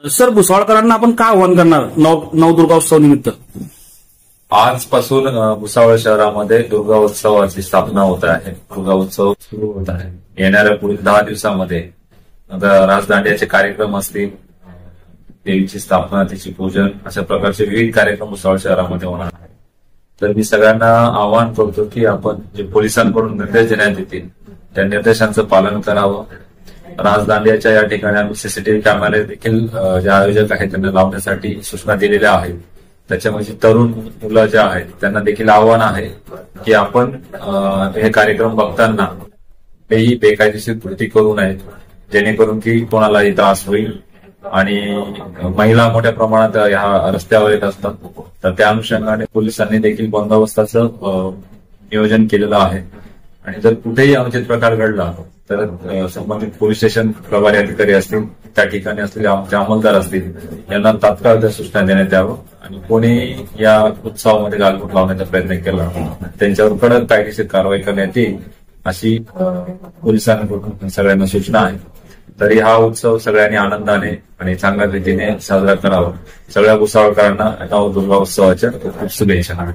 Sir, भुसावळकरांना आपण काय आव्हान करणार नवदुर्गोत्सव निमित्त? आजपासून भुसावळ शहरामध्ये दुर्गा उत्सवाची स्थापना होत आहे. दुर्गा उत्सव सुरू होत आहे. येणाऱ्या पुढील 10 दिवसामध्ये राजदांड्याचे कार्यक्रम असतील, देवीची स्थापना, तिची पूजन, अशा प्रकारचे विविध कार्यक्रम भुसावळ शहरामध्ये होणार आहेत. तर मी सगळ्यांना आवाहन करतो की आपण जे पोलिसांकडून निर्देश देण्यात येतील त्या निर्देशांचं पालन करावं. राजदांड्याच्या या ठिकाणी आम्ही सीसीटीव्ही कॅमेरे देखील जे आयोजक आहेत त्यांना लावण्यासाठी सूचना दिलेल्या आहेत. त्याच्यामध्ये तरुण मुलं जे आहेत त्यांना देखील आव्हान आहे की आपण हे कार्यक्रम बघताना तेही बेकायदेशीर कृती करू नयेत, जेणेकरून की कोणालाही त्रास होईल. आणि महिला मोठ्या प्रमाणात ह्या रस्त्यावर येत असतात, तर त्या अनुषंगाने पोलिसांनी देखील बंदोबस्ताचं नियोजन केलेलं आहे. आणि जर कुठेही अनुचित प्रकार घडला तर संबंधित पोलीस स्टेशन प्रभारी अधिकारी असतील, त्या ठिकाणी असलेले आमचे अंमलदार असतील, यांना तात्काळ त्या सूचना देण्यात यावं. आणि कोणी या उत्सवामध्ये गालबोट लावण्याचा प्रयत्न केला त्यांच्यावर कडक कायदेशीर कारवाई करण्यात येईल, अशी पोलिसांकडून सगळ्यांना सूचना आहे. तरी हा उत्सव सगळ्यांनी आनंदाने आणि चांगल्या रीतीने साजरा करावा. सगळ्या भुसावळकरांना नवदुर्गा उत्सवाच्या खूप शुभेच्छा.